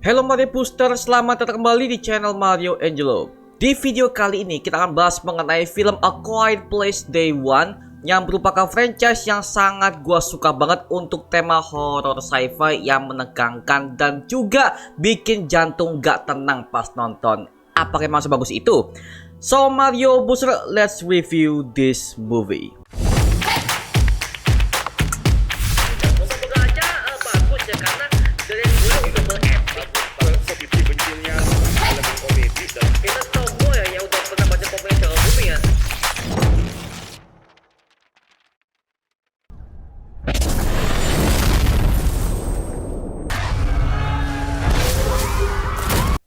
Halo Mario Booster, selamat datang kembali di channel Mario Angelo. Di video kali ini kita akan bahas mengenai film A Quiet Place Day One yang merupakan franchise yang sangat gua suka banget untuk tema horror sci-fi yang menegangkan dan juga bikin jantung gak tenang pas nonton. Apakah emang sebagus itu? So Mario Booster, let's review this movie.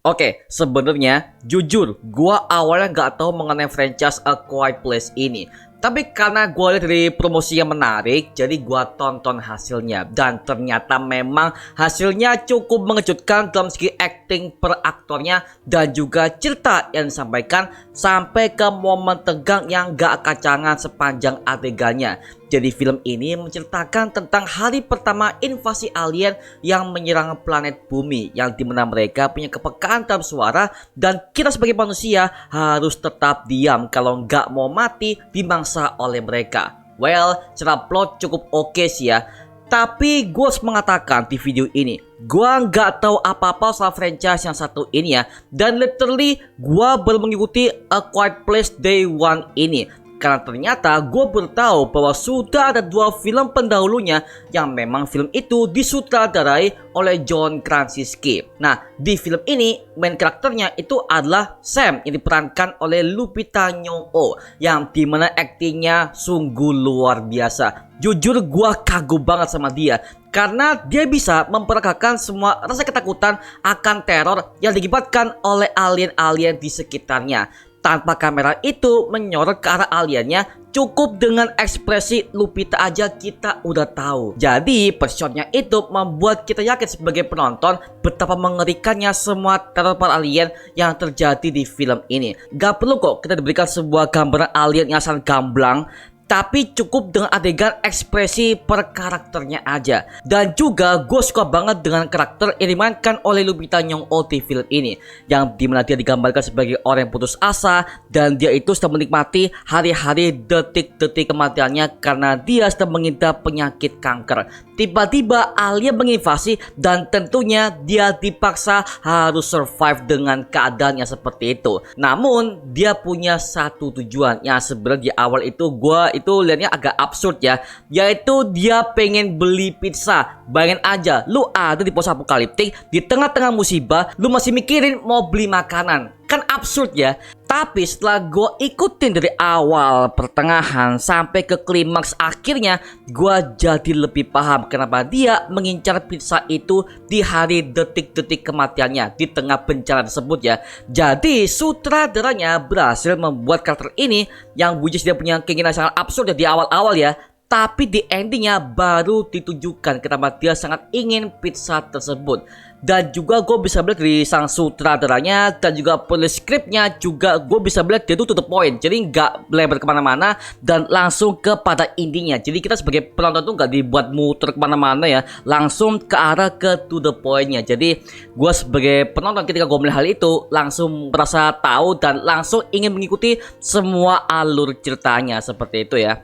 Oke, sebenarnya jujur, gua awalnya nggak tahu mengenai franchise A Quiet Place ini. Tapi karena gua lihat dari promosi yang menarik, jadi gua tonton hasilnya. Dan ternyata memang hasilnya cukup mengejutkan dalam segi acting per aktornya dan juga cerita yang disampaikan sampai ke momen tegang yang gak kacangan sepanjang adegannya. Jadi film ini menceritakan tentang hari pertama invasi alien yang menyerang planet bumi, yang dimana mereka punya kepekaan terhadap suara dan kita sebagai manusia harus tetap diam kalau nggak mau mati dimangsa oleh mereka. Well, secara plot cukup oke sih ya. Tapi gue harus mengatakan di video ini, gue nggak tahu apa-apa soal franchise yang satu ini ya. Dan literally gue baru mengikuti A Quiet Place Day One ini karena ternyata gue baru tahu bahwa sudah ada dua film pendahulunya yang memang film itu disutradarai oleh John Krasinski. Nah, di film ini main karakternya itu adalah Sam yang diperankan oleh Lupita Nyong'o yang dimana aktingnya sungguh luar biasa. Jujur gue kagum banget sama dia karena dia bisa memperagakan semua rasa ketakutan akan teror yang diakibatkan oleh alien-alien di sekitarnya. Tanpa kamera itu menyorot ke arah aliennya, cukup dengan ekspresi Lupita aja kita udah tahu. Jadi personnya itu membuat kita yakin sebagai penonton betapa mengerikannya semua teror para alien yang terjadi di film ini. Gak perlu kok kita diberikan sebuah gambaran alien yang sangat gamblang, tapi cukup dengan adegan ekspresi per karakternya aja. Dan juga gue suka banget dengan karakter yang dimainkan oleh Lupita Nyong'o di film ini, yang dimana dia digambarkan sebagai orang yang putus asa dan dia itu sedang menikmati hari-hari detik-detik kematiannya karena dia sedang mengidap penyakit kanker. Tiba-tiba alien menginvasi dan tentunya dia dipaksa harus survive dengan keadaan yang seperti itu. Namun dia punya satu tujuan yang sebenarnya di awal itu gue itu lihatnya agak absurd ya, yaitu dia pengen beli pizza. Bayangin aja, lu ada di pos apokaliptik di tengah-tengah musibah, lu masih mikirin mau beli makanan. Kan absurd ya. Tapi setelah gue ikutin dari awal, pertengahan sampai ke klimaks akhirnya, gue jadi lebih paham kenapa dia mengincar pizza itu di hari detik-detik kematiannya di tengah bencana tersebut ya. Jadi sutradaranya berhasil membuat karakter ini yang which is dia punya keinginan sangat absurd ya di awal-awal ya, tapi di endingnya baru ditujukan kenapa dia sangat ingin pizza tersebut. Dan juga gue bisa melihat dari sang sutradaranya dan juga penulis skripnya juga gue bisa melihat dia itu to the point. Jadi nggak lebar kemana-mana dan langsung kepada intinya. Jadi kita sebagai penonton tuh nggak dibuat muter kemana-mana ya, langsung ke arah ke to the pointnya. Jadi gue sebagai penonton ketika gue melihat hal itu langsung merasa tahu dan langsung ingin mengikuti semua alur ceritanya seperti itu ya.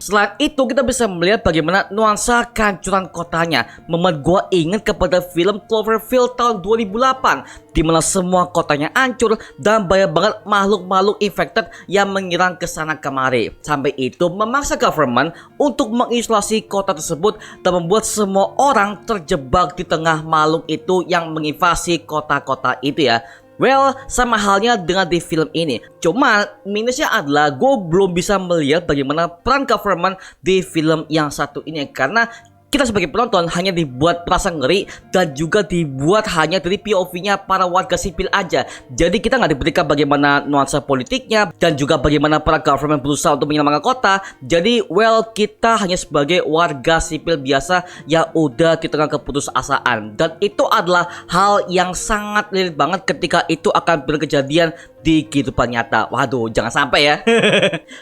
Selain itu kita bisa melihat bagaimana nuansa kehancuran kotanya membuat gue ingat kepada film Cloverfield tahun 2008 dimana semua kotanya hancur dan banyak banget makhluk-makhluk infected yang menyerang ke sana kemari. Sampai itu memaksa government untuk mengisolasi kota tersebut dan membuat semua orang terjebak di tengah makhluk itu yang menginvasi kota-kota itu ya. Well, sama halnya dengan di film ini. Cuma minusnya adalah gue belum bisa melihat bagaimana peran government di film yang satu ini karena kita sebagai penonton hanya dibuat merasa ngeri dan juga dibuat hanya dari POV-nya para warga sipil aja. Jadi kita nggak diberikan bagaimana nuansa politiknya dan juga bagaimana para government berusaha untuk menyelamatkan kota. Jadi well, kita hanya sebagai warga sipil biasa yang udah di tengah keputusasaan. Dan itu adalah hal yang sangat lirik banget ketika itu akan berkejadian di kehidupan nyata. Waduh, jangan sampai ya.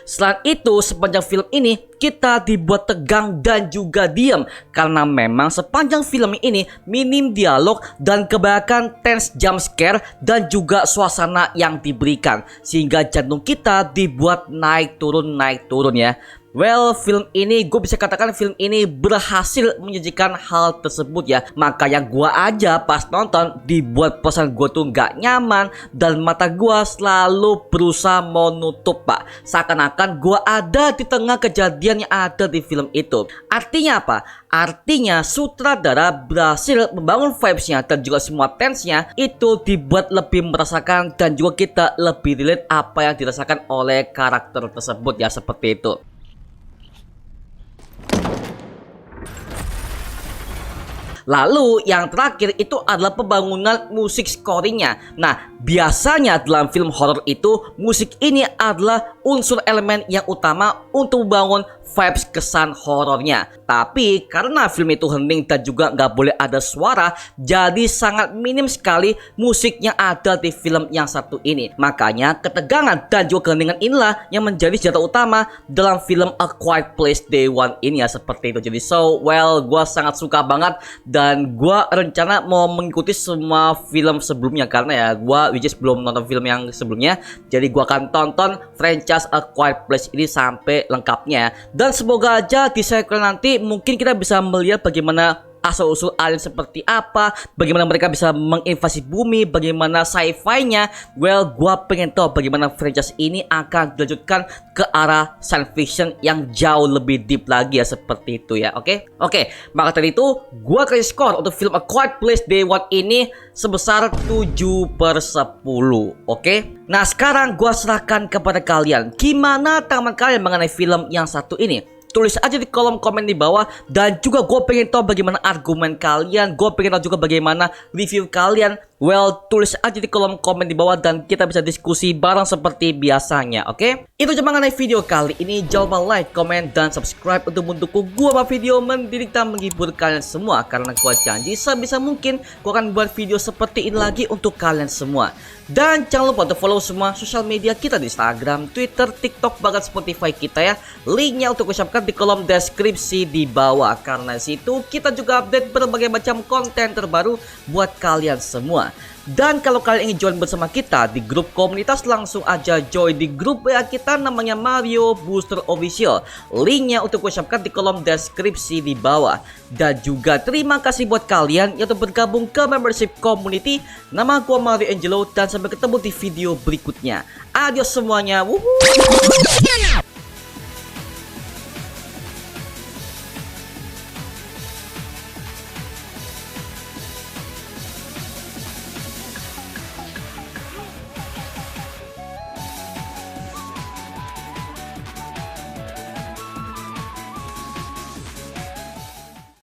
Selain itu, sepanjang film ini kita dibuat tegang dan juga diam karena memang sepanjang film ini minim dialog dan kebanyakan tense jump scare dan juga suasana yang diberikan sehingga jantung kita dibuat naik turun ya. Well, film ini gue bisa katakan film ini berhasil menyajikan hal tersebut ya. Makanya gue aja pas nonton dibuat perasaan gue tuh nggak nyaman dan mata gue selalu berusaha mau nutup pak. Seakan-akan gue ada di tengah kejadian yang ada di film itu. Artinya apa? Artinya sutradara berhasil membangun vibes-nya dan juga semua tense-nya itu dibuat lebih merasakan dan juga kita lebih relate apa yang dirasakan oleh karakter tersebut ya, seperti itu. Lalu yang terakhir itu adalah pembangunan musik scoringnya. Nah, biasanya dalam film horor itu musik ini adalah unsur elemen yang utama untuk membangun vibes kesan horornya. Tapi karena film itu hening dan juga nggak boleh ada suara, jadi sangat minim sekali musik yang ada di film yang satu ini. Makanya ketegangan dan juga keheningan inilah yang menjadi senjata utama dalam film A Quiet Place Day One ini ya, seperti itu. Jadi gue sangat suka banget dan gue rencana mau mengikuti semua film sebelumnya karena ya gue belum nonton film yang sebelumnya. Jadi gue akan tonton franchise A Quiet Place ini sampai lengkapnya. Dan semoga aja di sequel nanti mungkin kita bisa melihat bagaimana asal-usul alien seperti apa, bagaimana mereka bisa menginvasi bumi, bagaimana sci-fi-nya. Well, gua pengen tahu bagaimana franchise ini akan dilanjutkan ke arah science fiction yang jauh lebih deep lagi ya, seperti itu ya. Oke, maka dari itu gua kasih skor untuk film A Quiet Place Day One ini sebesar 7/10. Oke. Nah, sekarang gua serahkan kepada kalian. Gimana tanggapan kalian mengenai film yang satu ini? Tulis aja di kolom komen di bawah. Dan juga gue pengen tahu bagaimana argumen kalian. Gue pengen tahu juga bagaimana review kalian. Well, tulis aja di kolom komen di bawah dan kita bisa diskusi bareng seperti biasanya, oke? Itu cuma mengenai video kali ini. Jangan lupa like, comment, dan subscribe untuk mendukung gue buat video mendidik dan menghibur kalian semua. Karena gue janji sebisa mungkin gue akan buat video seperti ini lagi untuk kalian semua. Dan jangan lupa untuk follow semua sosial media kita di Instagram, Twitter, TikTok, bahkan Spotify kita ya. Linknya untuk gue siapkan di kolom deskripsi di bawah. Karena situ kita juga update berbagai macam konten terbaru buat kalian semua. Dan kalau kalian ingin join bersama kita di grup komunitas, langsung aja join di grup WA kita namanya Mario Booster Official. Linknya untuk gue siapkan di kolom deskripsi di bawah. Dan juga terima kasih buat kalian yang telah bergabung ke membership community. Nama gue Mario Angelo dan sampai ketemu di video berikutnya. Adios semuanya. Wuhu.